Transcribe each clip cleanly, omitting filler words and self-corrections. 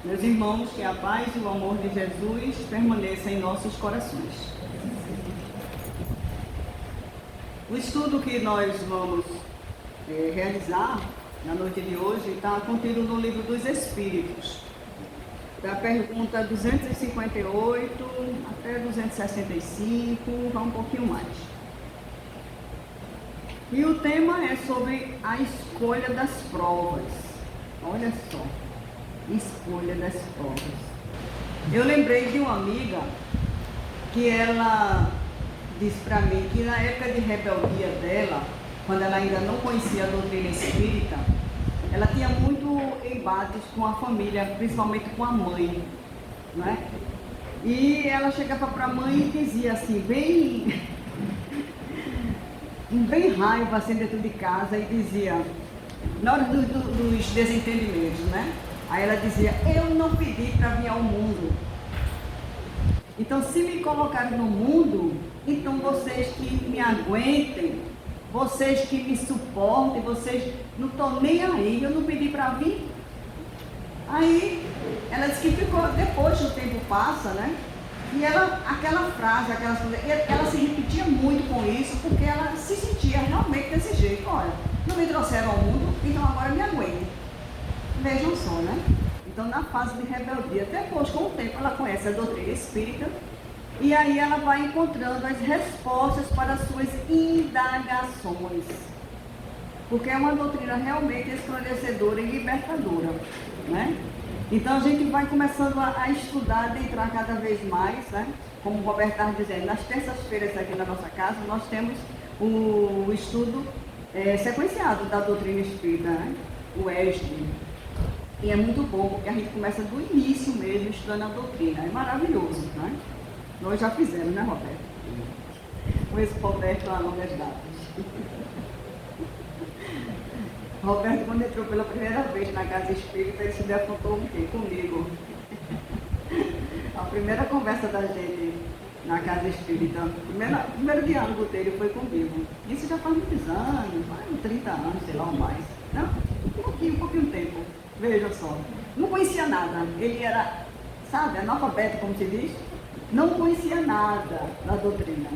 Meus irmãos, que a paz e o amor de Jesus permaneçam em nossos corações. O estudo que nós vamos realizar na noite de hoje está contido no livro dos Espíritos, da pergunta 258 até 265, vai um pouquinho mais. E o tema é sobre a escolha das provas. Olha só, escolha das provas. Eu lembrei de uma amiga que ela disse para mim que na época de rebeldia dela, quando ela ainda não conhecia a doutrina espírita, ela tinha muito embates com a família, principalmente com a mãe, não é? E ela chegava para a mãe e dizia assim, bem raiva assim dentro de casa, e dizia, na hora dos desentendimentos, né? Aí ela dizia, eu não pedi para vir ao mundo. Então, se me colocarem no mundo, então vocês que me aguentem, vocês que me suportem, vocês não estão nem aí, eu não pedi para vir. Aí, ela disse que ficou, depois o tempo passa, né? E ela, aquela frase, ela se repetia muito com isso, porque ela se sentia realmente desse jeito. Olha, não me trouxeram ao mundo, então agora me aguentem. Vejam só, né? Então, na fase de rebeldia, depois, com o tempo, ela conhece a doutrina espírita, e aí ela vai encontrando as respostas para as suas indagações. Porque é uma doutrina realmente esclarecedora e libertadora, né? Então a gente vai começando a estudar, a adentrar cada vez mais, né? Como o Roberto estava dizendo, nas terças-feiras aqui na nossa casa, nós temos o estudo sequenciado da doutrina espírita, né? O ESD. E é muito bom, porque a gente começa do início mesmo, estudando a doutrina. É maravilhoso, né? Nós já fizemos, né, Roberto? Com esse Roberto a longas datas. Roberto, quando entrou pela primeira vez na casa espírita, ele se defrontou comigo. A primeira conversa da gente na casa espírita, o primeiro diálogo dele foi comigo. Isso já faz muitos anos, mais de 30 anos, sei lá, ou mais. Não, um pouquinho tempo. Veja só. Não conhecia nada. Ele era, sabe, analfabeto, como se diz. Não conhecia nada da doutrina.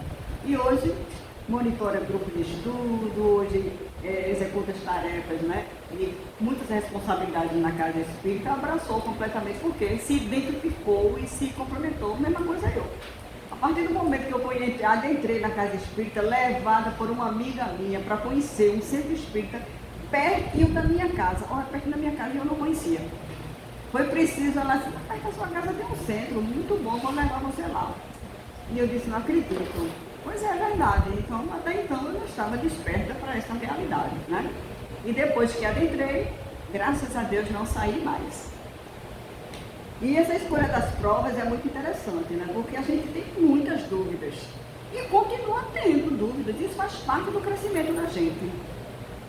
E hoje monitora grupo de estudo, hoje executa as tarefas, né? E muitas responsabilidades na casa espírita, abraçou completamente, porque se identificou e se complementou, mesma coisa eu. A partir do momento que eu adentrei na casa espírita, levada por uma amiga minha para conhecer um centro espírita pertinho da minha casa. Olha, perto da minha casa eu não conhecia. Foi preciso, ela disse, a sua casa tem um centro muito bom, vou levar você lá. E eu disse, não acredito. Pois é verdade, então, até então eu não estava desperta para essa realidade, né? E depois que adentrei, graças a Deus não saí mais. E essa escolha das provas é muito interessante, né? Porque a gente tem muitas dúvidas. E continua tendo dúvidas, isso faz parte do crescimento da gente.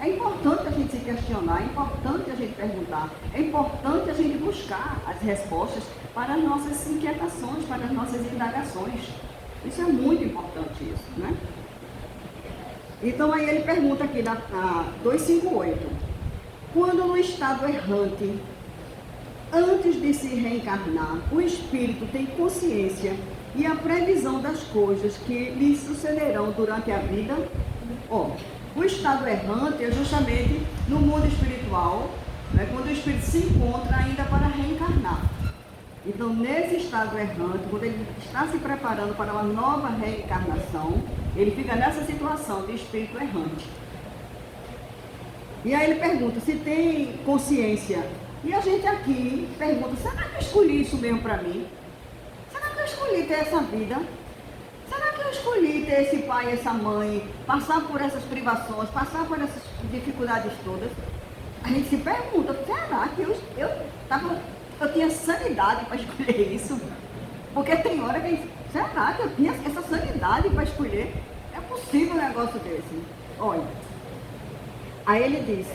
É importante a gente se questionar, é importante a gente perguntar, é importante a gente buscar as respostas para as nossas inquietações, para as nossas indagações. Isso é muito importante, isso, né? Então aí ele pergunta aqui na 258. Quando no estado errante, antes de se reencarnar, o espírito tem consciência e a previsão das coisas que lhe sucederão durante a vida? O estado errante é justamente no mundo espiritual, né, quando o espírito se encontra ainda para reencarnar. Então, nesse estado errante, quando ele está se preparando para uma nova reencarnação, ele fica nessa situação de espírito errante. E aí ele pergunta se tem consciência. E a gente aqui pergunta, será que eu escolhi isso mesmo para mim? Será que eu escolhi ter essa vida? Será que eu escolhi ter esse pai e essa mãe, passar por essas privações, passar por essas dificuldades todas? A gente se pergunta, será que eu tinha sanidade para escolher isso? Porque tem hora que a gente, será que eu tinha essa sanidade para escolher? É possível um negócio desse? Olha, aí ele diz,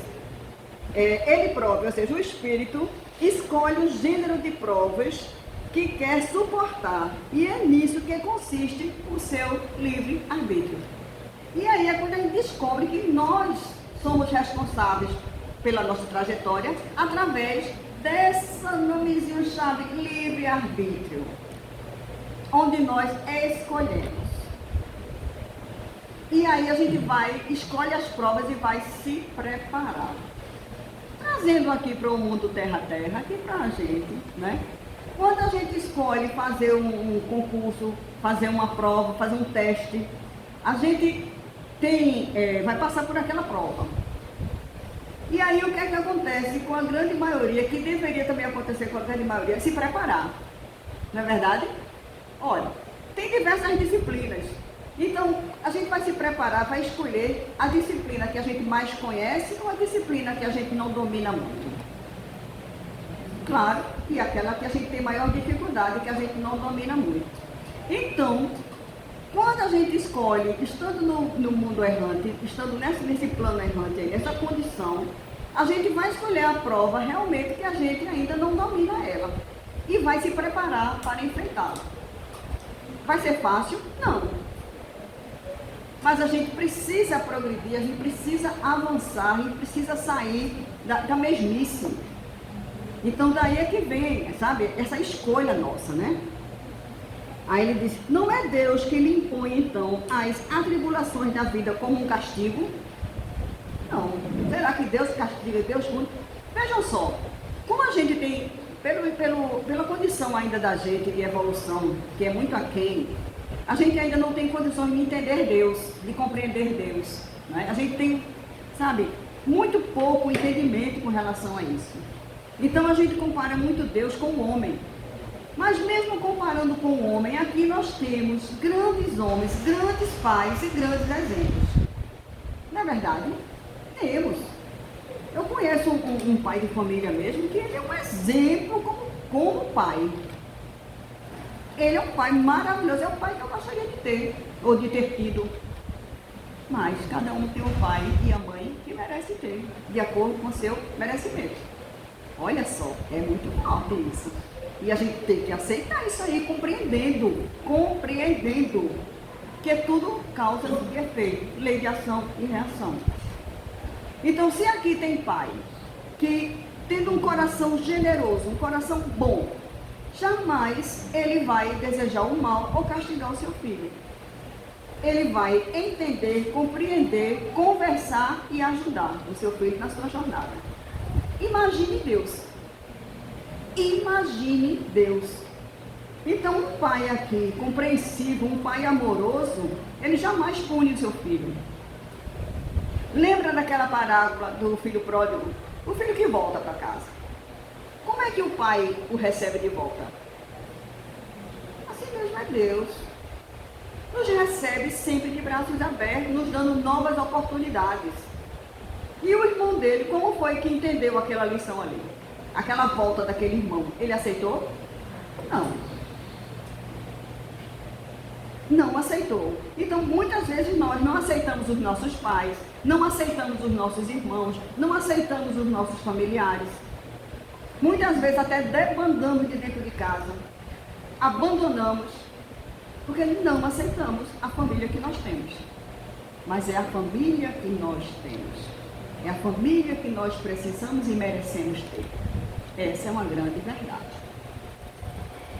ele próprio, ou seja, o espírito, escolhe o gênero de provas que quer suportar, e é nisso que consiste o seu livre-arbítrio. E aí é quando a gente descobre que nós somos responsáveis pela nossa trajetória através dessa nomezinho-chave, livre-arbítrio, onde nós escolhemos. E aí a gente escolhe as provas e vai se preparar. Trazendo aqui para o mundo terra-terra, aqui para a gente, né? Quando a gente escolhe fazer um concurso, fazer uma prova, fazer um teste, a gente vai passar por aquela prova. E aí o que é que acontece com a grande maioria, que deveria também acontecer com a grande maioria, se preparar. Não é verdade? Olha, tem diversas disciplinas. Então, a gente vai se preparar, vai escolher a disciplina que a gente mais conhece ou a disciplina que a gente não domina muito. Claro, e aquela que a gente tem maior dificuldade, que a gente não domina muito. Então, quando a gente escolhe, estando no mundo errante, estando nesse plano errante, nessa condição, a gente vai escolher a prova realmente que a gente ainda não domina ela. E vai se preparar para enfrentá-la. Vai ser fácil? Não. Mas a gente precisa progredir, a gente precisa avançar, a gente precisa sair da mesmice. Então daí é que vem, sabe, essa escolha nossa, né? Aí ele diz, não é Deus que lhe impõe então as atribulações da vida como um castigo? Não. Será que Deus castiga, Deus pune? Vejam só, como a gente tem, pela condição ainda da gente de evolução, que é muito aquém, a gente ainda não tem condições de entender Deus, de compreender Deus. Né? A gente tem, sabe, muito pouco entendimento com relação a isso. Então a gente compara muito Deus com o homem. Mas mesmo comparando com o homem, aqui nós temos grandes homens, grandes pais e grandes exemplos. Não é verdade? Temos. Eu conheço um pai de família mesmo, que ele é um exemplo como pai. Ele é um pai maravilhoso, é o pai que eu gostaria de ter, ou de ter tido. Mas cada um tem o pai e a mãe que merece ter, de acordo com o seu merecimento. Olha só, é muito forte isso. E a gente tem que aceitar isso aí, compreendendo, que é tudo causa de efeito, lei de ação e reação. Então, se aqui tem pai que, tendo um coração generoso, um coração bom, jamais ele vai desejar o mal ou castigar o seu filho. Ele vai entender, compreender, conversar e ajudar o seu filho na sua jornada. Imagine Deus. Imagine Deus. Então, um pai aqui, compreensivo, um pai amoroso, ele jamais pune o seu filho. Lembra daquela parábola do filho pródigo? O filho que volta para casa. Como é que o pai o recebe de volta? Assim mesmo é Deus. Nos recebe sempre de braços abertos, nos dando novas oportunidades. E o irmão dele, como foi que entendeu aquela lição ali? Aquela volta daquele irmão, ele aceitou? Não. Não aceitou. Então, muitas vezes nós não aceitamos os nossos pais, não aceitamos os nossos irmãos, não aceitamos os nossos familiares. Muitas vezes até debandamos de dentro de casa, abandonamos, porque não aceitamos a família que nós temos. Mas é a família que nós temos. É a família que nós precisamos e merecemos ter. Essa é uma grande verdade.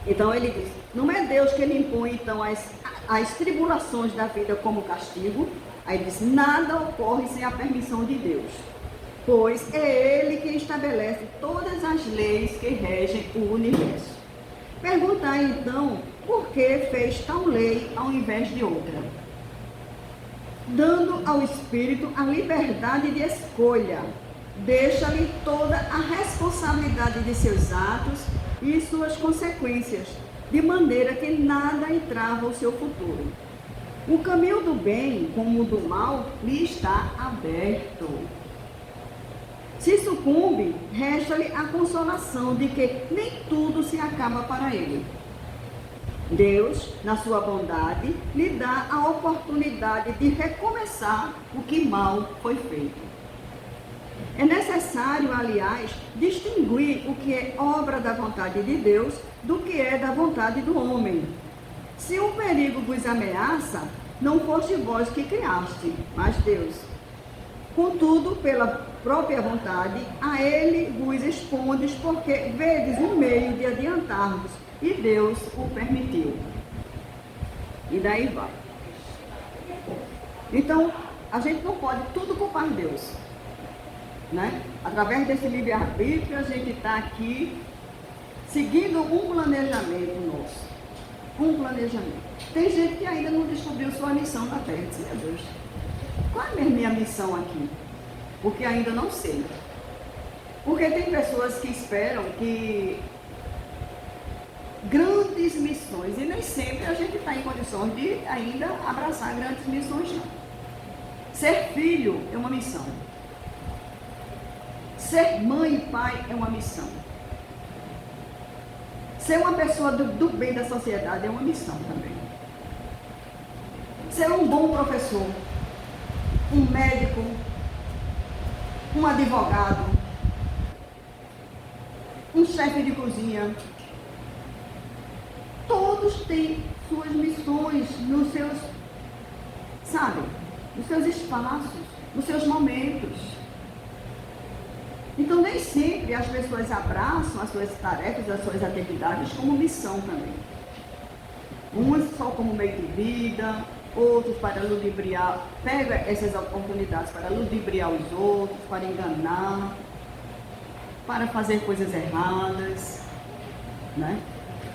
Então ele diz, não é Deus que lhe impõe então as tribulações da vida como castigo. Aí ele diz, nada ocorre sem a permissão de Deus. Pois é Ele que estabelece todas as leis que regem o universo. Perguntai então, por que fez tal lei ao invés de outra? Dando ao Espírito a liberdade de escolha, deixa-lhe toda a responsabilidade de seus atos e suas consequências, de maneira que nada entrava o seu futuro. O caminho do bem, como o do mal, lhe está aberto. Se sucumbe, resta-lhe a consolação de que nem tudo se acaba para ele. Deus, na sua bondade, lhe dá a oportunidade de recomeçar o que mal foi feito. É necessário, aliás, distinguir o que é obra da vontade de Deus do que é da vontade do homem. Se um perigo vos ameaça, não foste vós que criaste, mas Deus. Contudo, pela própria vontade, a ele vos expondes, porque vedes um meio de adiantar-vos, e Deus o permitiu. E daí vai. Então, a gente não pode tudo culpar Deus, né? Através desse livre-arbítrio, a gente está aqui seguindo um planejamento nosso. Um planejamento. Tem gente que ainda não descobriu sua missão na Terra. Diz, meu Deus, qual é a minha missão aqui? Porque ainda não sei. Porque tem pessoas que esperam que grandes missões, e nem sempre a gente está em condições de ainda abraçar grandes missões, não. Ser filho é uma missão. Ser mãe e pai é uma missão. Ser uma pessoa do bem da sociedade é uma missão também. Ser um bom professor, um médico, um advogado, um chefe de cozinha, todos têm suas missões nos seus, sabe, nos seus espaços, nos seus momentos. Então, nem sempre as pessoas abraçam as suas tarefas, as suas atividades como missão também. Uns só como meio de vida, outros para ludibriar, pega essas oportunidades para ludibriar os outros, para enganar, para fazer coisas erradas, né?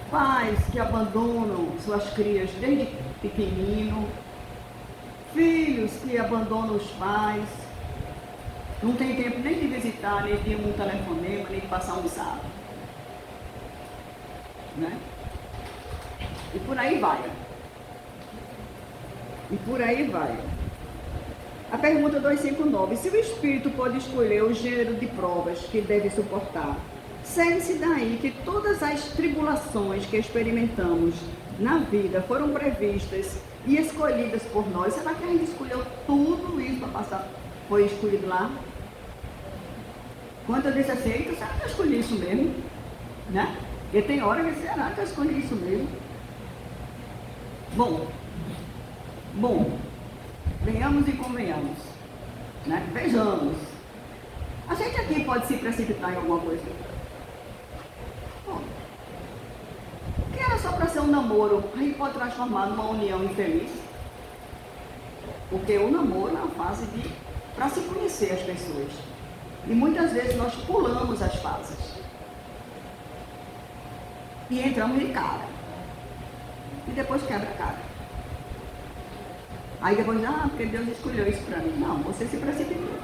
Pais que abandonam suas crias desde pequenino, filhos que abandonam os pais, não tem tempo nem de visitar, nem de um telefonema, nem de passar um zap, né? E por aí vai. E por aí vai. A pergunta 259. Se o espírito pode escolher o gênero de provas que deve suportar, segue-se daí que todas as tribulações que experimentamos na vida foram previstas e escolhidas por nós. Será que a gente escolheu tudo isso para passar? Foi escolhido lá? Quando eu disse assim, então, será que eu escolhi isso mesmo? Né? Porque tem hora que será que eu escolhi isso mesmo? Bom, venhamos e convenhamos, né? Vejamos. A gente aqui pode se precipitar em alguma coisa. Bom, o que era só para ser um namoro, a gente pode transformar numa união infeliz? Porque o namoro é uma fase para se conhecer as pessoas. E muitas vezes nós pulamos as fases. E entramos de cara. E depois quebra a cara. Aí depois, porque Deus escolheu isso para mim. Não, você se precipitou.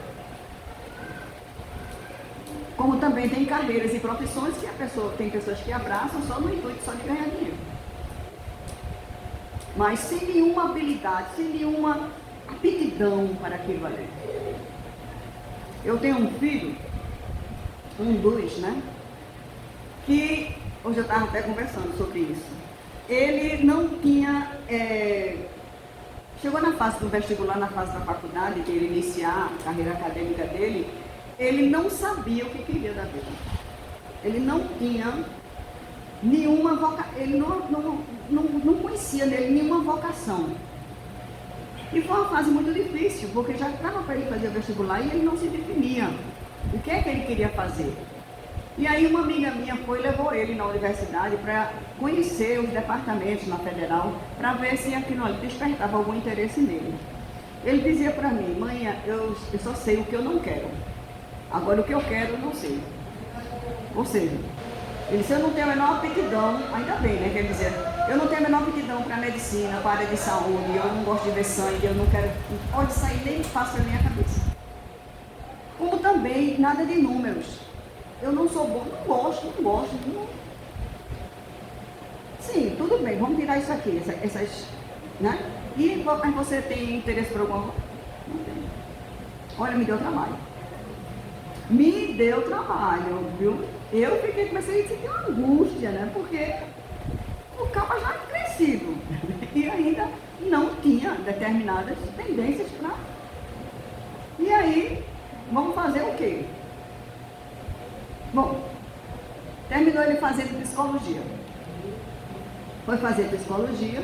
Como também tem carreiras e profissões que tem pessoas que abraçam só no intuito só de ganhar dinheiro. Mas sem nenhuma habilidade, sem nenhuma aptidão para aquilo ali. Eu tenho um filho, né? Que hoje eu estava até conversando sobre isso. Ele não tinha... Chegou na fase do vestibular, na fase da faculdade, de ele iniciar a carreira acadêmica dele, ele não sabia o que queria da vida. Ele não tinha nenhuma vocação, ele não conhecia nele nenhuma vocação. E foi uma fase muito difícil, porque já estava para ele fazer o vestibular e ele não se definia o que é que ele queria fazer. E aí uma amiga minha levou ele na universidade para conhecer os departamentos na Federal, para ver se aquilo ali despertava algum interesse nele. Ele dizia para mim, mãe, eu só sei o que eu não quero. Agora o que eu quero eu não sei. Ou seja, ele disse, eu não tenho a menor aptidão, ainda bem, né? Quer dizer, eu não tenho a menor aptidão para medicina, para a área de saúde, eu não gosto de ver sangue, eu não quero, não pode sair nem fácil da minha cabeça. Como também nada de números. Eu não sou bom, não gosto. Não. Sim, tudo bem, vamos tirar isso aqui, essas, né? E mas você tem interesse por alguma coisa? Não tem. Olha, me deu trabalho. Me deu trabalho, viu? Eu comecei a sentir uma angústia, né? Porque o capa já é crescido e ainda não tinha determinadas tendências para... E aí, vamos fazer o quê? Bom, terminou ele fazendo psicologia. Foi fazer psicologia,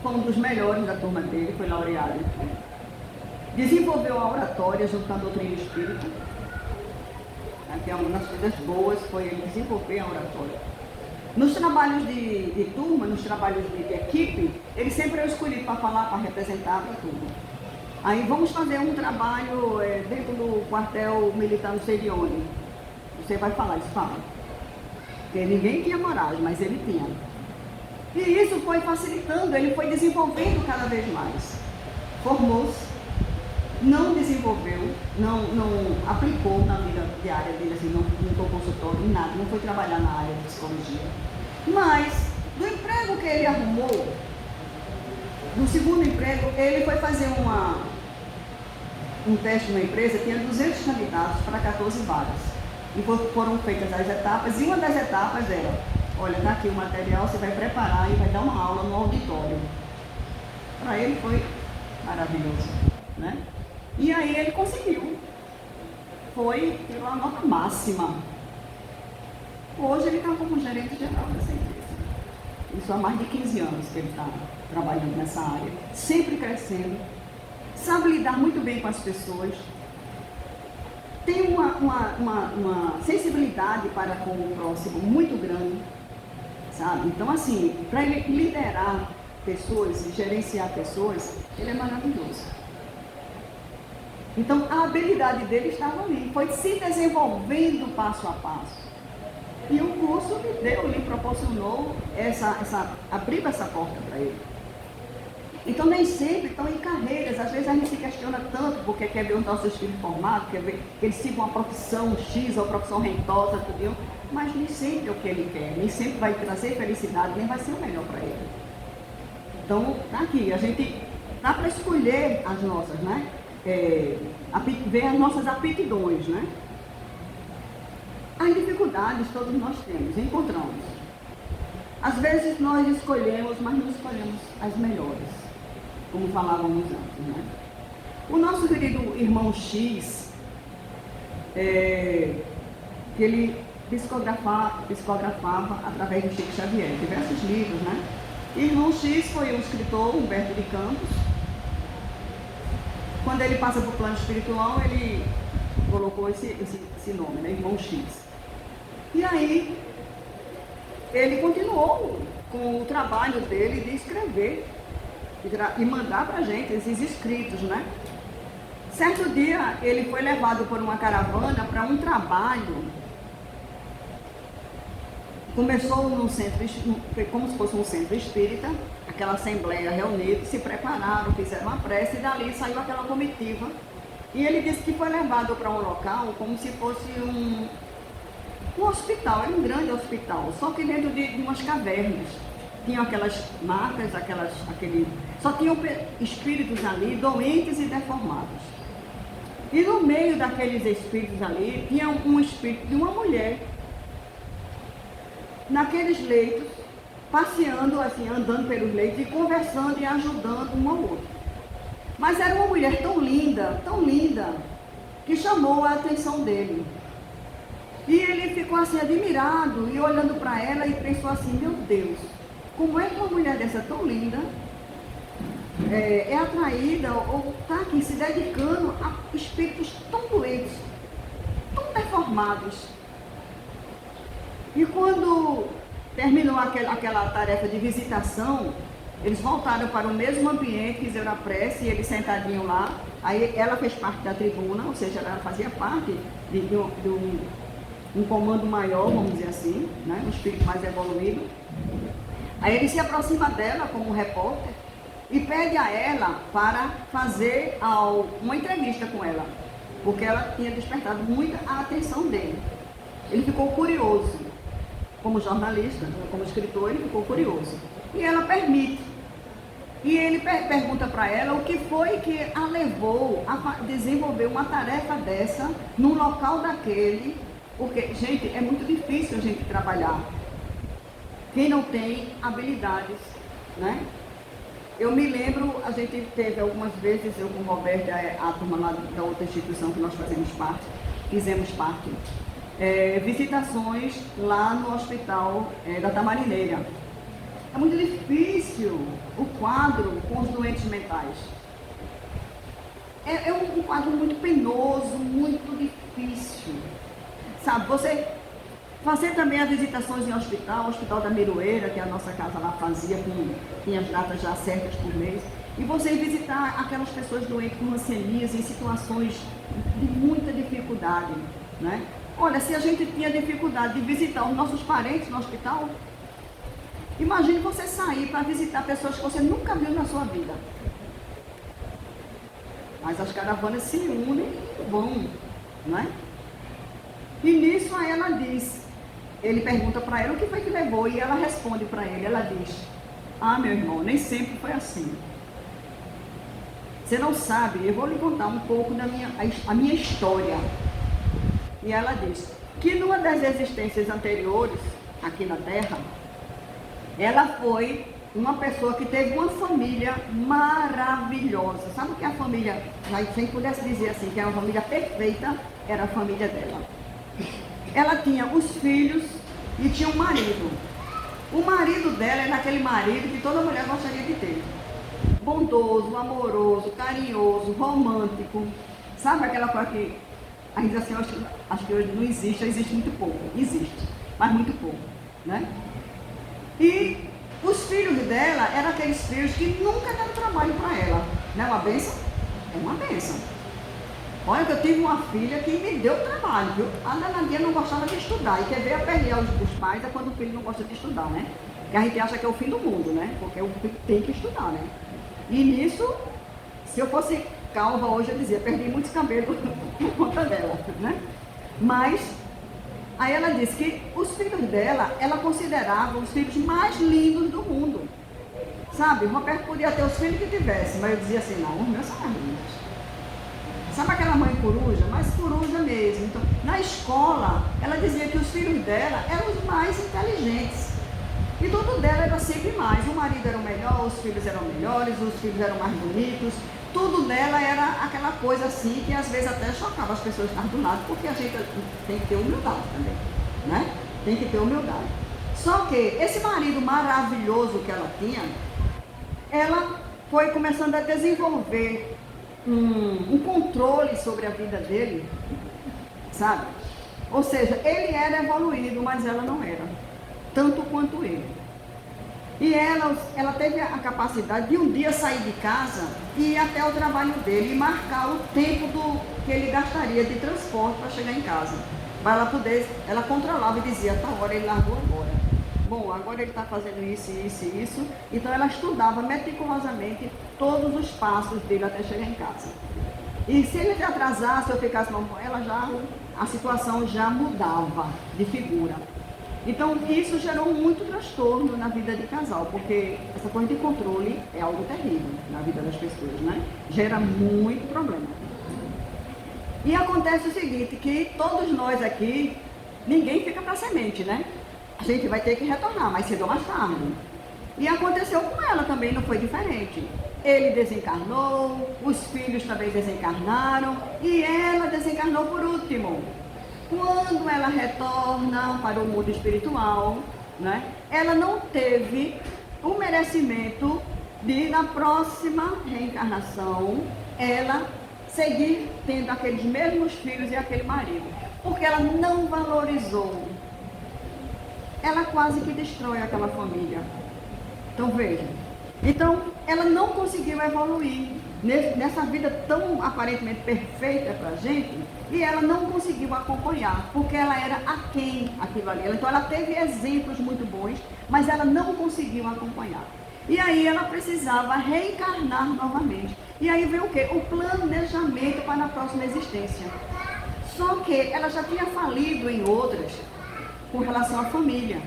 foi um dos melhores da turma dele, foi laureado. Desenvolveu a oratória junto com a doutrina espírita. Que é uma das coisas boas foi ele desenvolver a oratória. Nos trabalhos de turma, nos trabalhos de equipe, ele sempre é escolhido para falar, para representar, para tudo. Aí vamos fazer um trabalho dentro do quartel militar no sei de onde. Você vai falar, eles falam. Porque ninguém tinha moral, mas ele tinha. E isso foi facilitando, ele foi desenvolvendo cada vez mais. Formou-se, não desenvolveu, não aplicou na vida diária dele, assim, não foi consultório, nada, não foi trabalhar na área de psicologia. Mas, do emprego que ele arrumou, do segundo emprego, ele foi fazer um teste numa empresa, tinha 200 candidatos para 14 vagas. E foram feitas as etapas, e uma das etapas era, olha, está aqui o material, você vai preparar e vai dar uma aula no auditório. Para ele foi maravilhoso, né? E aí ele conseguiu. Tirou a nota máxima. Hoje ele está como gerente geral dessa empresa. Isso há mais de 15 anos que ele está trabalhando nessa área, sempre crescendo, sabe lidar muito bem com as pessoas, tem uma sensibilidade para com o próximo muito grande, sabe? Então, assim, para ele liderar pessoas e gerenciar pessoas, ele é maravilhoso. Então, a habilidade dele estava ali, foi se desenvolvendo passo a passo. E o curso lhe proporcionou abriu essa porta para ele. Então, nem sempre estão em carreiras. Às vezes a gente se questiona tanto porque quer ver os nossos filhos formados, quer ver que eles sigam uma profissão X ou profissão rentosa, tudo, mas nem sempre é o que ele quer, nem sempre vai trazer felicidade, nem vai ser o melhor para ele. Então, tá aqui, a gente dá para escolher as nossas, né? Ver as nossas aptidões, né? As dificuldades todos nós temos, encontramos. Às vezes nós escolhemos, mas não escolhemos as melhores, como falávamos antes, né? O nosso querido irmão X, que ele psicografava através do Chico Xavier, diversos livros, né? Irmão X foi o escritor Humberto de Campos. Quando ele passa para o plano espiritual, ele colocou esse nome, né? Irmão X. E aí, ele continuou com o trabalho dele de escrever e mandar para a gente esses escritos, né? Certo dia, ele foi levado por uma caravana para um trabalho. Começou num centro, como se fosse um centro espírita, aquela assembleia reunida, se prepararam, fizeram uma prece e dali saiu aquela comitiva. E ele disse que foi levado para um local como se fosse um hospital, era um grande hospital, só que dentro de umas cavernas. Tinham aquelas marcas, só tinham espíritos ali, doentes e deformados. E no meio daqueles espíritos ali, tinha um espírito de uma mulher, naqueles leitos, passeando assim, andando pelos leitos e conversando e ajudando um ao outro. Mas era uma mulher tão linda, que chamou a atenção dele. E ele ficou assim admirado e olhando para ela e pensou assim, meu Deus, como é que uma mulher dessa tão linda é atraída ou está aqui se dedicando a espíritos tão doentes, tão deformados. E quando terminou aquela tarefa de visitação, eles voltaram para o mesmo ambiente, fizeram a prece, e eles sentadinhos lá. Aí ela fez parte da tribuna, ou seja, ela fazia parte de um comando maior, vamos dizer assim, né? Um espírito mais evoluído. Aí ele se aproxima dela como repórter e pede a ela para fazer uma entrevista com ela, porque ela tinha despertado muita a atenção dele. Ele ficou curioso, como jornalista, como escritor, ele ficou curioso. E ela permite. E ele pergunta para ela o que foi que a levou a desenvolver uma tarefa dessa num local daquele, porque, gente, é muito difícil a gente trabalhar. Quem não tem habilidades, né? Eu me lembro, a gente teve algumas vezes, eu com o Roberto, a turma lá da outra instituição que nós fizemos parte, visitações lá no hospital da Tamarineira. É muito difícil o quadro com os doentes mentais. É um quadro muito penoso, muito difícil. Sabe, você fazer também as visitações em hospital, o Hospital da Miroeira, que a nossa casa lá fazia, tinha as datas já certas por mês, e você visitar aquelas pessoas doentes com rancenias em situações de muita dificuldade, né? Olha, se a gente tinha dificuldade de visitar os nossos parentes no hospital, imagine você sair para visitar pessoas que você nunca viu na sua vida. Mas as caravanas se unem e vão, não é? E nisso aí ela diz, ele pergunta para ela o que foi que levou, e ela responde para ele, ela diz, ah, meu irmão, nem sempre foi assim. Você não sabe, eu vou lhe contar um pouco a minha história. E ela diz que numa das existências anteriores, aqui na Terra, ela foi uma pessoa que teve uma família maravilhosa. Sabe o que é a família, se a gente pudesse dizer assim, que é uma família perfeita, era a família dela. Ela tinha os filhos e tinha um marido. O marido dela era aquele marido que toda mulher gostaria de ter. Bondoso, amoroso, carinhoso, romântico. Sabe aquela coisa que a gente assim, acho que hoje não existe, existe muito pouco. Existe, mas muito pouco, né? E os filhos dela eram aqueles filhos que nunca deram trabalho para ela. Não é uma bênção? É uma bênção. Olha, que eu tive uma filha que me deu trabalho, viu? A danadinha não gostava de estudar. E quer ver aperrear os pais é quando o filho não gosta de estudar, né? Que a gente acha que é o fim do mundo, né? Porque o filho tem que estudar, né? E nisso, se eu fosse calva hoje, eu dizia, perdi muitos cabelos por conta dela, né? Mas, aí ela disse que os filhos dela, ela considerava os filhos mais lindos do mundo. Sabe, o Roberto podia ter os filhos que tivesse, mas eu dizia assim, não, os meus são mais lindos. Sabe aquela mãe coruja? Mas coruja mesmo. Então, na escola, ela dizia que os filhos dela eram os mais inteligentes. E tudo dela era sempre mais. O marido era o melhor, os filhos eram melhores, os filhos eram mais bonitos. Tudo dela era aquela coisa assim que às vezes até chocava as pessoas que estavam do lado, porque a gente tem que ter humildade também, né? Tem que ter humildade. Só que esse marido maravilhoso que ela tinha, ela foi começando a desenvolver um controle sobre a vida dele, sabe? Ou seja, ele era evoluído, mas ela não era, tanto quanto ele. E ela teve a capacidade de um dia sair de casa e ir até o trabalho dele e marcar o tempo que ele gastaria de transporte para chegar em casa. Para ela poder, ela controlava e dizia, tá hora, ele largou agora. Bom, agora ele está fazendo isso, isso e isso. Então ela estudava meticulosamente todos os passos dele até chegar em casa. E se ele se atrasasse ou ficasse mal com ela, a situação já mudava de figura. Então isso gerou muito transtorno na vida de casal, porque essa coisa de controle é algo terrível na vida das pessoas, né? Gera muito problema. E acontece o seguinte, que todos nós aqui, ninguém fica para semente, né? A gente vai ter que retornar mais cedo ou mais tarde. E aconteceu com ela também, não foi diferente. Ele desencarnou, os filhos também desencarnaram e ela desencarnou por último. Quando ela retorna para o mundo espiritual, né, ela não teve o merecimento de, na próxima reencarnação, ela seguir tendo aqueles mesmos filhos e aquele marido. Porque ela não valorizou. Ela quase que destrói aquela família. Então veja. Então ela não conseguiu evoluir nessa vida tão aparentemente perfeita para a gente, e ela não conseguiu acompanhar, porque ela era aquém aquilo ali. Então ela teve exemplos muito bons, mas ela não conseguiu acompanhar. E aí ela precisava reencarnar novamente. E aí veio o quê? O planejamento para a próxima existência. Só que ela já tinha falido em outras com relação à família.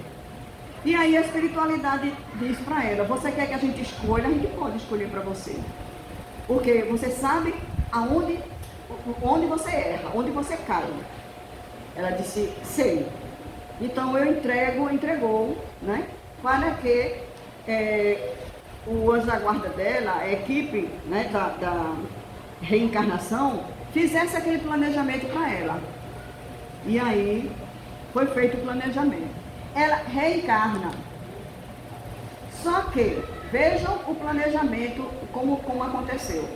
E aí a espiritualidade diz para ela, você quer que a gente escolha? A gente pode escolher para você. Porque você sabe onde você erra, onde você cai. Ela disse, sei. Então eu entregou, né? Para que o anjo da guarda dela, a equipe, né, da reencarnação, fizesse aquele planejamento para ela. E aí foi feito o planejamento. Ela reencarna. Só que, vejam o planejamento, como aconteceu.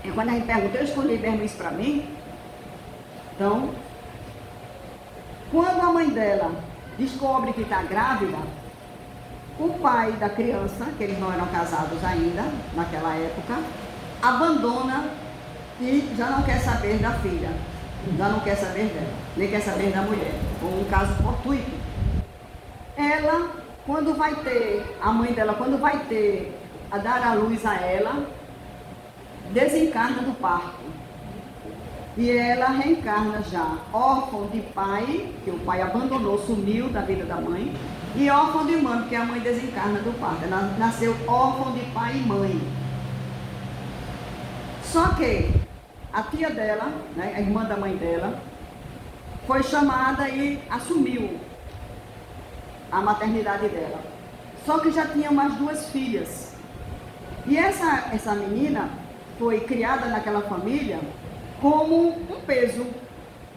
E quando a gente pergunta, eu escolhi mesmo isso para mim? Então, quando a mãe dela descobre que está grávida, o pai da criança, que eles não eram casados ainda, naquela época, abandona e já não quer saber da filha, já não quer saber dela, nem quer saber da mulher. Foi um caso fortuito. Ela, quando vai ter, a mãe dela, quando vai ter, a dar a luz a ela, desencarna do parto. E ela reencarna já órfã de pai, que o pai abandonou, sumiu da vida da mãe, e órfã de mãe, porque a mãe desencarna do parto. Ela nasceu órfã de pai e mãe. Só que a tia dela, né, a irmã da mãe dela, foi chamada e assumiu a maternidade dela. Só que já tinha mais 2 filhas. E essa menina foi criada naquela família como um peso,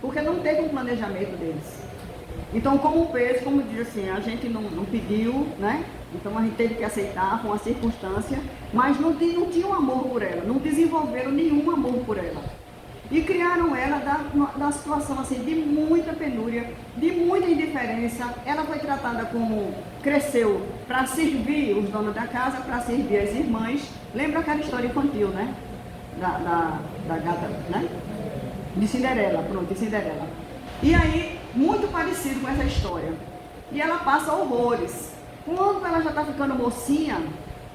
porque não teve um planejamento deles. Então, como um peso, como diz assim, a gente não pediu, né? Então a gente teve que aceitar, foi uma circunstância, mas não tinha um amor por ela, não desenvolveram nenhum amor por ela. E criaram ela da situação assim, de muita penúria, de muita indiferença. Ela foi tratada como, cresceu para servir os donos da casa, para servir as irmãs. Lembra aquela história infantil, né? Da gata, né? De Cinderela, pronto, de Cinderela. E aí, muito parecido com essa história. E ela passa horrores. Quando ela já está ficando mocinha,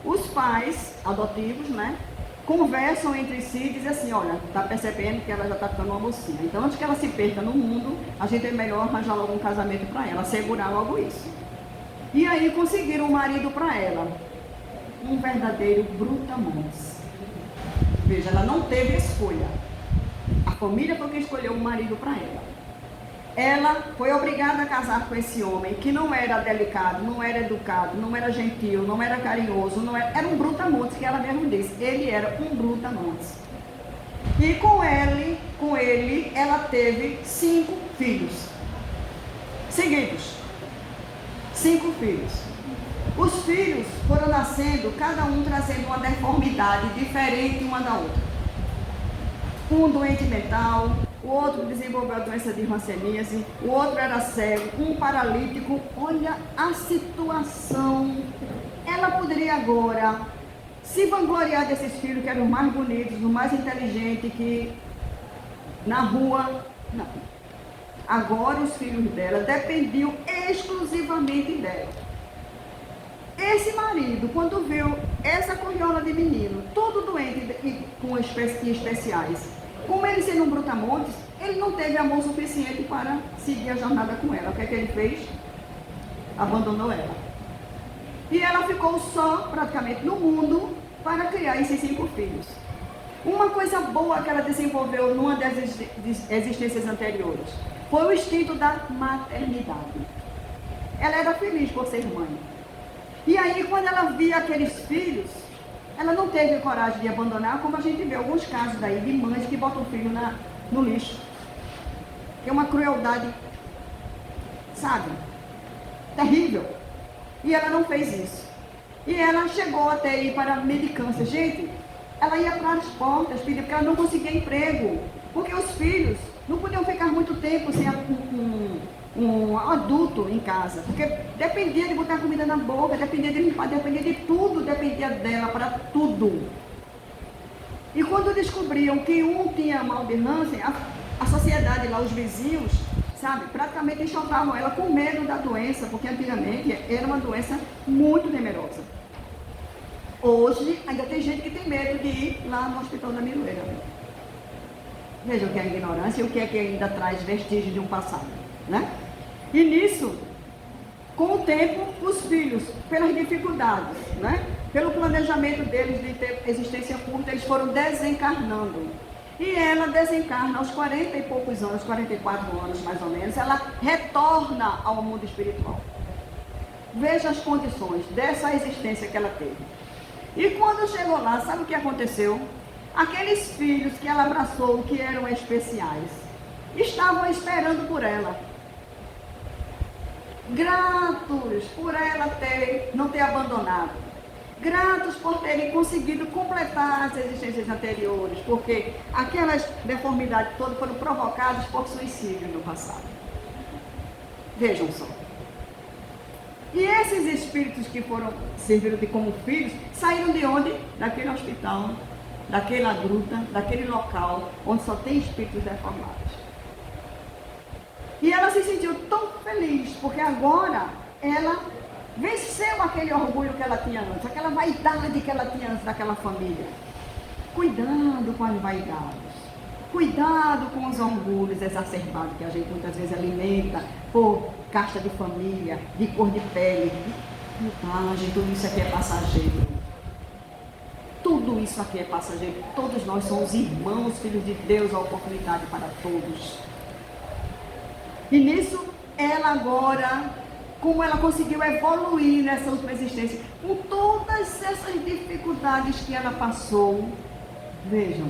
os pais adotivos, né? Conversam entre si e dizem assim, olha, está percebendo que ela já está ficando uma mocinha. Então, antes que ela se perca no mundo, a gente é melhor arranjar logo um casamento para ela, segurar logo isso. E aí conseguiram um marido para ela. Um verdadeiro brutamontes. Veja, ela não teve escolha. A família foi quem escolheu um marido para ela. Ela foi obrigada a casar com esse homem que não era delicado, não era educado, não era gentil, não era carinhoso, era um brutamontes, que ela mesmo disse. Ele era um brutamontes. E com ele, ela teve 5 filhos. Seguidos. 5 filhos. Os filhos foram nascendo, cada um trazendo uma deformidade diferente uma da outra. Um doente mental, o outro desenvolveu a doença de hanseníase, o outro era cego, um paralítico. Olha a situação. Ela poderia agora se vangloriar desses filhos que eram os mais bonitos, os mais inteligentes, que na rua... Não. Agora os filhos dela dependiam exclusivamente dela. Esse marido, quando viu essa corriola de menino, todo doente e com especiais, como ele sendo um brutamontes, ele não teve amor suficiente para seguir a jornada com ela. O que é que ele fez? Abandonou ela. E ela ficou só, praticamente, no mundo para criar esses 5 filhos. Uma coisa boa que ela desenvolveu numa das existências anteriores foi o instinto da maternidade. Ela era feliz por ser mãe. E aí, quando ela via aqueles filhos, ela não teve coragem de abandonar, como a gente vê alguns casos daí de mães que botam o filho no lixo. É uma crueldade, sabe, terrível. E ela não fez isso. E ela chegou até ir para a medicância. Gente, ela ia para as portas, pedir, porque ela não conseguia emprego. Porque os filhos não podiam ficar muito tempo sem um adulto em casa, porque dependia de botar comida na boca, dependia de limpar, dependia de tudo, dependia dela para tudo. E quando descobriam que um tinha mal de Hansen, a sociedade lá, os vizinhos, sabe, praticamente enxotavam ela com medo da doença, porque antigamente era uma doença muito temerosa. Hoje ainda tem gente que tem medo de ir lá no Hospital da Miroeira. Vejam o que é a ignorância e o que é que ainda traz vestígios de um passado, né? E nisso, com o tempo, os filhos, pelas dificuldades, né? Pelo planejamento deles de ter existência curta, eles foram desencarnando. E ela desencarna aos 40 e poucos anos, 44 anos mais ou menos, ela retorna ao mundo espiritual. Veja as condições dessa existência que ela teve. E quando chegou lá, sabe o que aconteceu? Aqueles filhos que ela abraçou, que eram especiais, estavam esperando por ela. Gratos por ela não ter abandonado. Gratos por terem conseguido completar as existências anteriores, porque aquelas deformidades todas foram provocadas por suicídio no passado. Vejam só. E esses espíritos que serviram de como filhos, saíram de onde? Daquele hospital, daquela gruta, daquele local onde só tem espíritos deformados. E ela se sentiu tão feliz, porque agora ela venceu aquele orgulho que ela tinha antes, aquela vaidade que ela tinha antes daquela família. Cuidado com as vaidades, cuidado com os orgulhos exacerbados que a gente muitas vezes alimenta por casta de família, de cor de pele. Gente, tudo isso aqui é passageiro. Tudo isso aqui é passageiro. Todos nós somos irmãos, filhos de Deus, a oportunidade para todos. E nisso, ela agora, como ela conseguiu evoluir nessa última existência, com todas essas dificuldades que ela passou, vejam,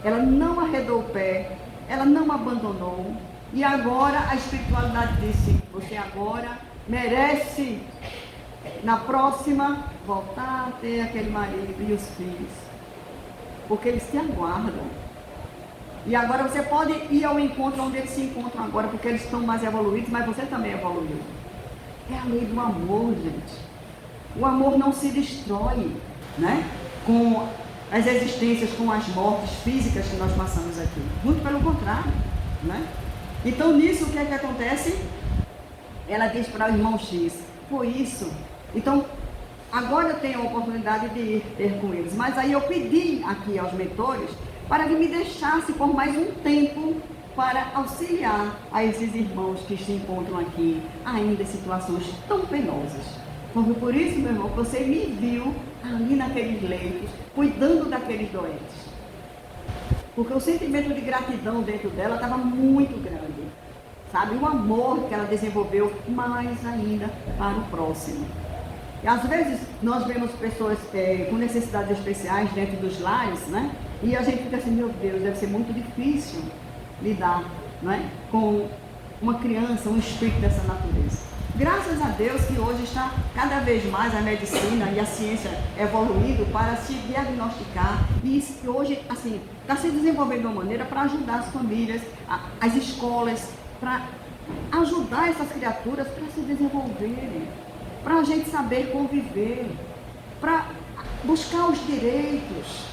ela não arredou o pé, ela não abandonou, e agora a espiritualidade disse, você agora merece, na próxima, voltar a ter aquele marido e os filhos, porque eles te aguardam. E agora você pode ir ao encontro onde eles se encontram agora, porque eles estão mais evoluídos, mas você também evoluiu. É a lei do amor, gente. O amor não se destrói, né? Com as existências, com as mortes físicas que nós passamos aqui. Muito pelo contrário, né? Então, nisso, o que é que acontece? Ela diz para o irmão X, foi isso. Então, agora eu tenho a oportunidade de ir ter com eles. Mas aí eu pedi aqui aos mentores para que me deixasse por mais um tempo para auxiliar a esses irmãos que se encontram aqui, ainda em situações tão penosas. Porque por isso, meu irmão, você me viu ali naqueles leitos, cuidando daqueles doentes. Porque o sentimento de gratidão dentro dela estava muito grande. Sabe, o amor que ela desenvolveu mais ainda para o próximo. E às vezes nós vemos pessoas com necessidades especiais dentro dos lares, né? E a gente fica assim, meu Deus, deve ser muito difícil lidar, né, com uma criança, um espírito dessa natureza. Graças a Deus que hoje está cada vez mais a medicina e a ciência evoluindo para se diagnosticar, e hoje assim está se desenvolvendo de uma maneira para ajudar as famílias, as escolas, para ajudar essas criaturas para se desenvolverem, para a gente saber conviver, para buscar os direitos,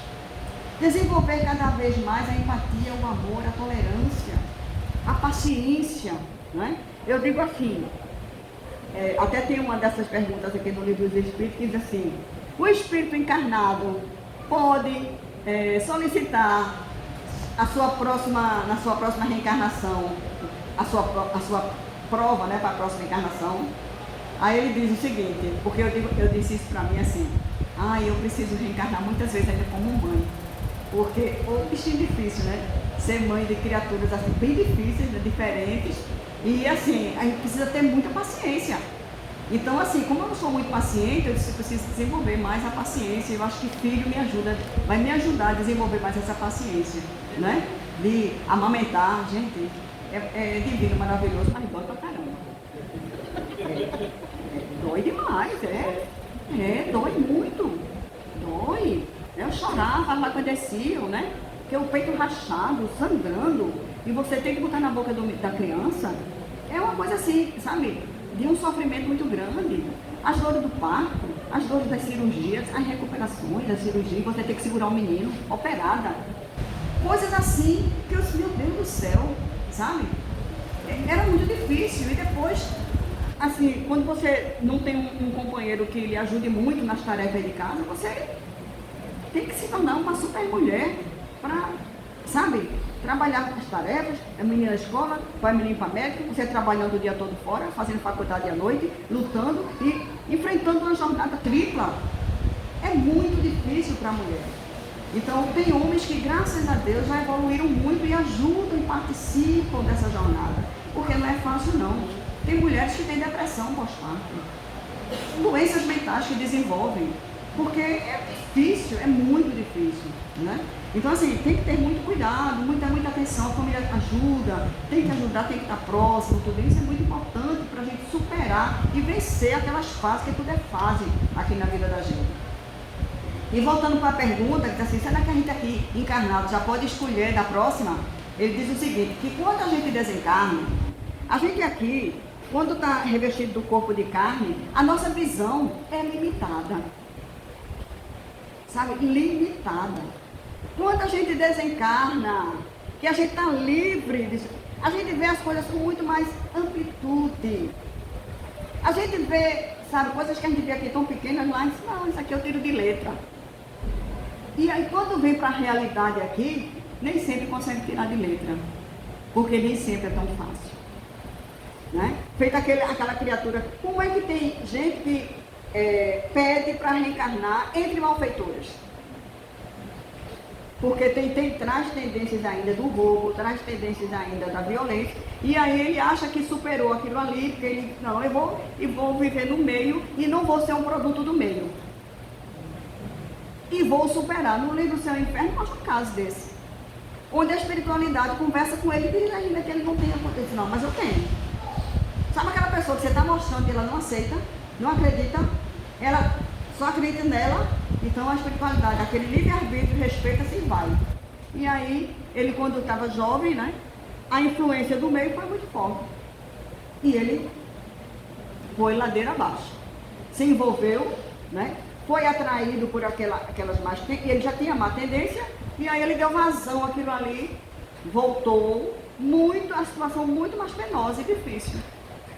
desenvolver cada vez mais a empatia, o amor, a tolerância, a paciência, né? Eu digo assim, até tem uma dessas perguntas aqui no Livro dos Espíritos que diz assim, o espírito encarnado pode solicitar na sua próxima reencarnação, a sua prova, né, para a próxima encarnação. Aí ele diz o seguinte, porque eu disse isso para mim assim, eu preciso reencarnar muitas vezes ainda como mãe, porque o bichinho difícil, né? Ser mãe de criaturas assim, bem difíceis, né? Diferentes, e assim, a gente precisa ter muita paciência. Então assim, como eu não sou muito paciente, eu preciso desenvolver mais a paciência. Eu acho que filho me ajuda, vai me ajudar a desenvolver mais essa paciência, né? De amamentar, gente, é divino, maravilhoso, mas dói pra caramba. Dói demais, dói muito, dói. Eu chorava, lá quando desciam, né? Porque o peito rachado, sangrando, e você tem que botar na boca da criança, é uma coisa assim, sabe? De um sofrimento muito grande. As dores do parto, as dores das cirurgias, as recuperações da cirurgia, você tem que segurar o menino, operada. Coisas assim, que eu disse, meu Deus do céu, sabe? Era muito difícil, e depois, assim, quando você não tem um companheiro que lhe ajude muito nas tarefas de casa, você tem que se tornar uma super mulher para, sabe, trabalhar com as tarefas, a menina na escola, vai menino para médico, você trabalhando o dia todo fora, fazendo faculdade à noite, lutando e enfrentando uma jornada tripla. É muito difícil para a mulher. Então, tem homens que, graças a Deus, já evoluíram muito e ajudam e participam dessa jornada, porque não é fácil não. Tem mulheres que têm depressão pós-parto, doenças mentais que desenvolvem, Porque é difícil, é muito difícil, né? Então, assim, tem que ter muito cuidado, muita atenção, a família ajuda, tem que ajudar, tem que estar próximo, tudo isso é muito importante para a gente superar e vencer aquelas fases, que tudo é fase aqui na vida da gente. E voltando para a pergunta, que diz assim, será que a gente aqui, encarnado, já pode escolher da próxima? Ele diz o seguinte, que quando a gente desencarna, a gente aqui, quando está revestido do corpo de carne, a nossa visão é limitada. Sabe? Limitada. Quando a gente desencarna, que a gente está livre, a gente vê as coisas com muito mais amplitude. A gente vê, sabe, coisas que a gente vê aqui tão pequenas lá, e diz, não, isso aqui eu tiro de letra. E aí quando vem para a realidade aqui, nem sempre consegue tirar de letra. Porque nem sempre é tão fácil. Né? Feita aquela criatura, como é que tem gente que pede para reencarnar entre malfeitores? Porque traz tendências ainda do roubo, traz tendências ainda da violência, e aí ele acha que superou aquilo ali, porque ele, não, eu vou viver no meio e não vou ser um produto do meio. E vou superar. No livro Céu e Inferno mostra um caso desse, onde a espiritualidade conversa com ele e diz ainda que ele não tem acontecido. Não, mas eu tenho. Sabe aquela pessoa que você está mostrando e ela não aceita, não acredita, ela só acredita nela, então a espiritualidade, aquele livre-arbítrio, respeita-se e vai. E aí, ele quando estava jovem, né, a influência do meio foi muito forte. E ele foi ladeira abaixo. Se envolveu, né, foi atraído por aquelas más tendências, ele já tinha má tendência, e aí ele deu vazão àquilo ali, voltou, a situação muito mais penosa e difícil.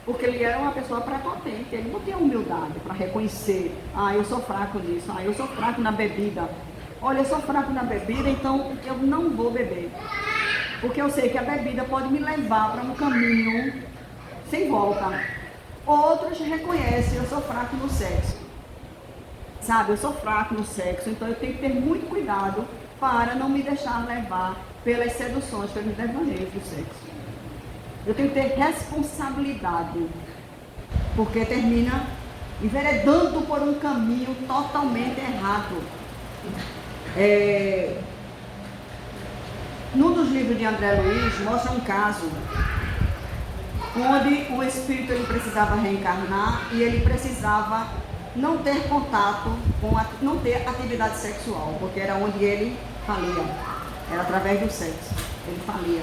Porque ele era uma pessoa prepotente, ele não tinha humildade para reconhecer, eu sou fraco nisso, eu sou fraco na bebida. Olha, eu sou fraco na bebida, então eu não vou beber. Porque eu sei que a bebida pode me levar para um caminho sem volta. Outros reconhecem, eu sou fraco no sexo. Sabe, eu sou fraco no sexo, então eu tenho que ter muito cuidado para não me deixar levar pelas seduções, pelos devaneios do sexo. Eu tenho que ter responsabilidade, porque termina enveredando por um caminho totalmente errado. Num dos livros de André Luiz, mostra um caso onde o espírito ele precisava reencarnar e ele precisava não ter contato, não ter atividade sexual, porque era onde ele falia, era através do sexo, ele falia.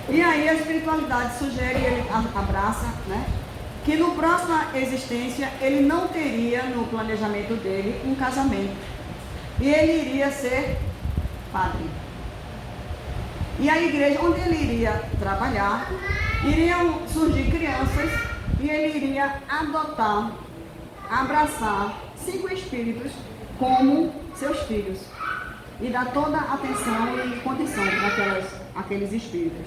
E aí a espiritualidade sugere, ele abraça, né, que no próxima existência ele não teria no planejamento dele um casamento. E ele iria ser padre. E a igreja onde ele iria trabalhar, iriam surgir crianças e ele iria adotar, abraçar 5 espíritos como seus filhos. E dar toda a atenção e condição para aqueles espíritos.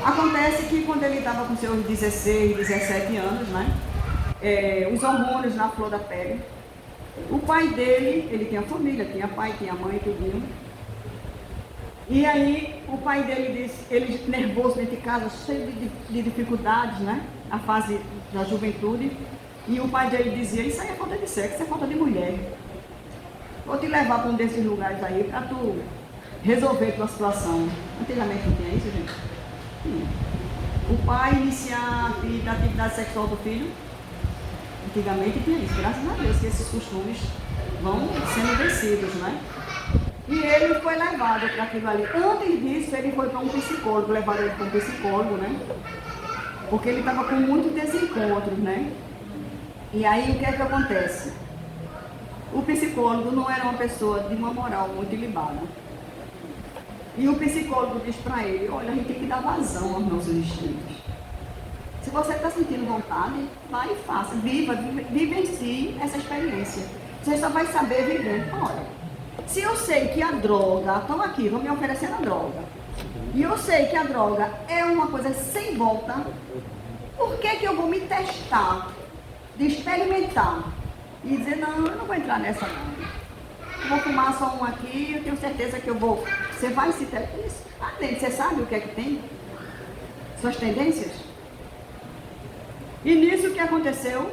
Acontece que quando ele estava com seus 16, 17 anos, né, os hormônios na flor da pele, o pai dele, ele tinha família, tinha pai, tinha mãe, tudinho. E aí o pai dele disse, ele nervoso dentro de casa, cheio de dificuldades, né, a fase da juventude, e o pai dele dizia, isso aí é falta de sexo, isso é falta de mulher. Vou te levar para um desses lugares aí para tu resolver tua situação. Antigamente não tinha isso, gente? Sim. O pai iniciar a atividade sexual do filho, antigamente tinha isso. Graças a Deus que esses costumes vão sendo vencidos, né? E ele foi levado para aquilo ali. Antes disso, ele foi para um psicólogo, levaram ele para um psicólogo, né? Porque ele estava com muitos desencontros, né? E aí o que é que acontece? O psicólogo não era uma pessoa de uma moral muito ilibada. E o psicólogo diz para ele, olha, a gente tem que dar vazão aos nossos instintos. Se você está sentindo vontade, vai e faça, vivencie essa experiência. Você só vai saber viver. Olha, se eu sei que a droga, estão aqui, vão me oferecendo a droga, e eu sei que a droga é uma coisa sem volta, por que eu vou me testar, de experimentar, e dizer, não, eu não vou entrar nessa não. Eu vou fumar só um aqui, eu tenho certeza que eu vou. Você vai se testar isso? Você sabe o que é que tem? Suas tendências? E nisso o que aconteceu?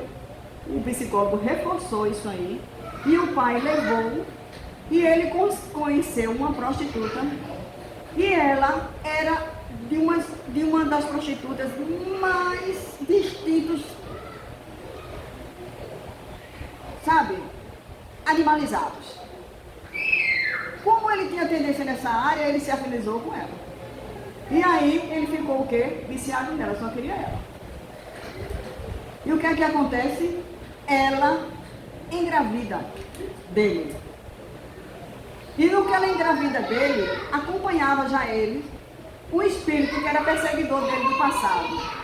o psicólogo reforçou isso aí, e o pai levou, e ele conheceu uma prostituta, e ela era de uma das prostitutas mais distintos, sabe, animalizados. Como ele tinha tendência nessa área, ele se afinizou com ela. E aí ele ficou o quê? Viciado nela, só queria ela. E o que é que acontece? Ela engravida dele. E no que ela engravida dele, acompanhava já ele um espírito que era perseguidor dele do passado.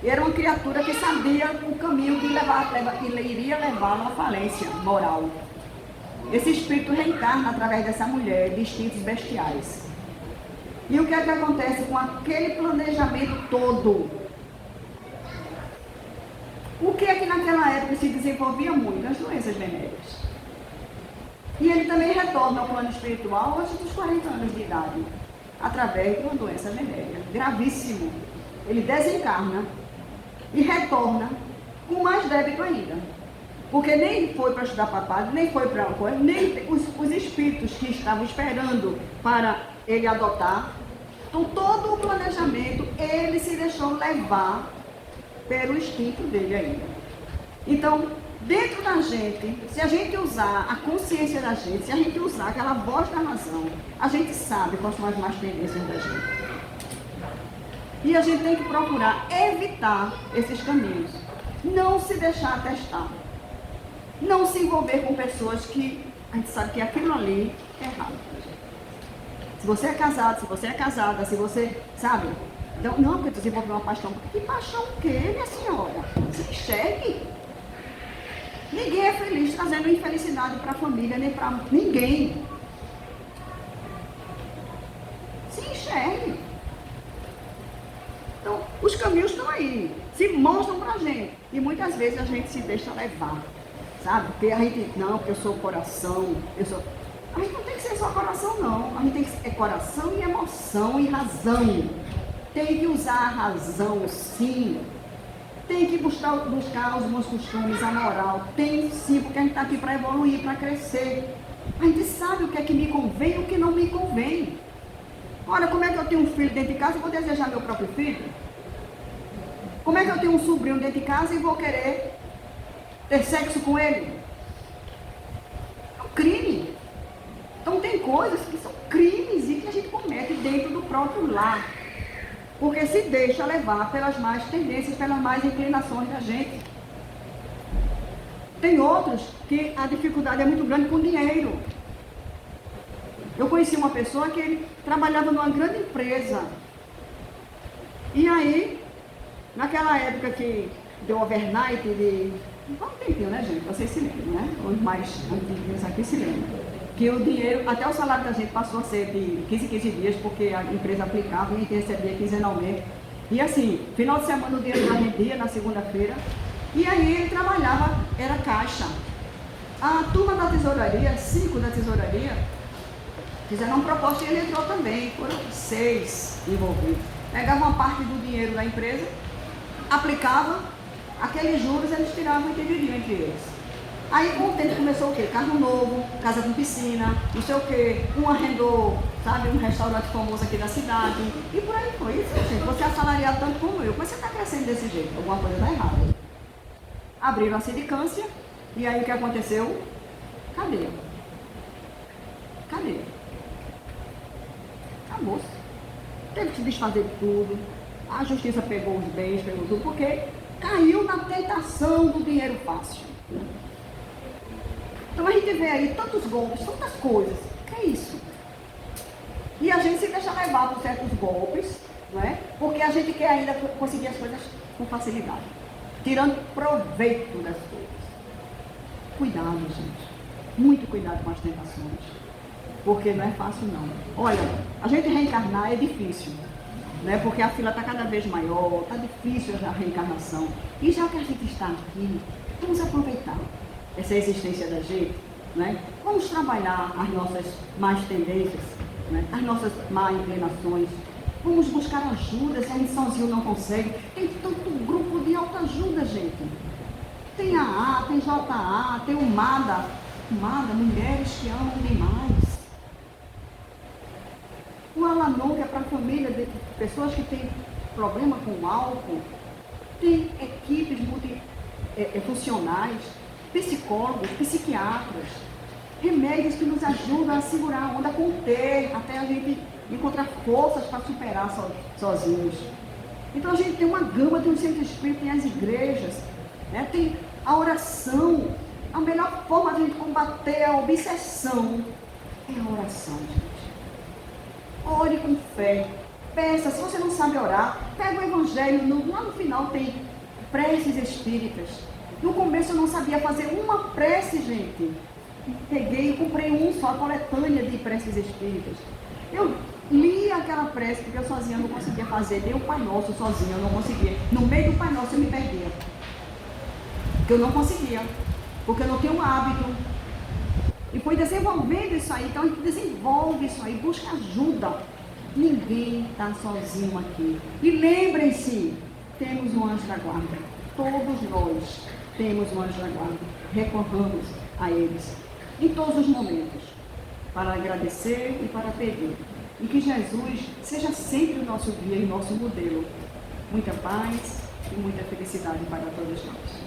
E era uma criatura que sabia o caminho que iria levá-lo à falência moral. Esse espírito reencarna através dessa mulher de instintos bestiais. E o que é que acontece com aquele planejamento todo? O que é que naquela época se desenvolvia muito? As doenças venéreas. E ele também retorna ao plano espiritual antes dos 40 anos de idade, através de uma doença venérea. Gravíssimo. Ele desencarna e retorna com mais débito ainda. Porque nem foi para estudar para padre, nem foi para uma coisa, nem os espíritos que estavam esperando para ele adotar. Então, todo o planejamento, ele se deixou levar pelo instinto dele ainda. Então, dentro da gente, se a gente usar a consciência da gente, se a gente usar aquela voz da razão, a gente sabe quais são as más tendências da gente. E a gente tem que procurar evitar esses caminhos. Não se deixar testar. Não se envolver com pessoas que a gente sabe que aquilo ali é errado. Se você é casado, se você é casada, se você, sabe? Não, porque tu desenvolveu uma paixão. Que paixão o quê, minha senhora? Se enxergue. Ninguém é feliz trazendo infelicidade para a família, nem para ninguém. Se enxergue. Então, os caminhos estão aí, se mostram para a gente. E muitas vezes a gente se deixa levar, sabe? Porque a gente, não, porque eu sou coração, eu sou... A gente não tem que ser só coração, não. A gente tem que ser coração e emoção e razão. Tem que usar a razão, sim. Tem que buscar os bons costumes, a moral. Tem sim, porque a gente está aqui para evoluir, para crescer. A gente sabe o que é que me convém e o que não me convém. Olha, como é que eu tenho um filho dentro de casa e vou desejar meu próprio filho? Como é que eu tenho um sobrinho dentro de casa e vou querer ter sexo com ele? É um crime. Então tem coisas que são crimes e que a gente comete dentro do próprio lar. Porque se deixa levar pelas más tendências, pelas más inclinações da gente. Tem outros que a dificuldade é muito grande com dinheiro. Eu conheci uma pessoa que ele trabalhava numa grande empresa. E aí, naquela época que deu overnight de... Faz um tempinho, né, gente? Vocês se lembram, né? Os mais antigos aqui se lembram. Que o dinheiro, até o salário da gente passou a ser de 15 em 15 dias, porque a empresa aplicava e a gente recebia quinzenalmente. E assim, final de semana o dinheiro já rendia na segunda-feira. E aí ele trabalhava, era caixa. A turma da tesouraria, 5 da tesouraria, fizeram uma proposta e ele entrou também. Foram 6 envolvidos. Pegavam uma parte do dinheiro da empresa, aplicavam, aqueles juros eles tiravam e dividiam entre eles. Aí com o tempo começou o quê? Carro novo, casa com piscina, não sei o quê. Um arrendou, sabe, um restaurante famoso aqui da cidade. E por aí foi. Isso, gente, você é assalariado tanto como eu, mas você está crescendo desse jeito, alguma coisa está errada. Abriram a sindicância e aí o que aconteceu? Cadeia. Cadeia. Acabou-se. Teve que se desfazer de tudo. A justiça pegou os bens, pegou tudo, porque caiu na tentação do dinheiro fácil. Então a gente vê aí tantos golpes, tantas coisas. O que é isso? E a gente se deixa levar por certos golpes, não é? Porque a gente quer ainda conseguir as coisas com facilidade, tirando proveito das coisas. Cuidado, gente. Muito cuidado com as tentações. Porque não é fácil, não. Olha, a gente reencarnar é difícil, né? Porque a fila está cada vez maior, está difícil a reencarnação. E já que a gente está aqui, vamos aproveitar essa existência da gente, né? Vamos trabalhar as nossas más tendências, né? As nossas más inclinações. Vamos buscar ajuda, se a gente sozinho não consegue. Tem tanto grupo de autoajuda, gente. Tem AA, tem JA, tem o MADA. MADA, Mulheres que Amam Demais. O Alanon, que é para a família de pessoas que têm problema com álcool. Tem equipes multifuncionais, psicólogos, psiquiatras, remédios que nos ajudam a segurar a onda, a conter, até a gente encontrar forças para superar sozinhos. Então a gente tem uma gama, tem o centro espírita, tem as igrejas, né? Tem a oração. A melhor forma de a gente combater a obsessão é a oração, gente. Ore com fé. Peça, se você não sabe orar, pega o evangelho, lá no final tem preces espíritas. No começo eu não sabia fazer uma prece, gente. Peguei e comprei a coletânea de preces espíritas. Eu li aquela prece, porque eu sozinha não conseguia fazer, nem o Pai Nosso sozinha eu não conseguia. No meio do Pai Nosso eu me perdia. Porque eu não conseguia, porque eu não tenho um hábito. E foi desenvolvendo isso aí, então a gente desenvolve isso aí, busca ajuda. Ninguém está sozinho aqui. E lembrem-se, temos um anjo da guarda. Todos nós temos um anjo da guarda. Recorramos a eles em todos os momentos, para agradecer e para pedir. E que Jesus seja sempre o nosso guia e nosso modelo. Muita paz e muita felicidade para todos nós.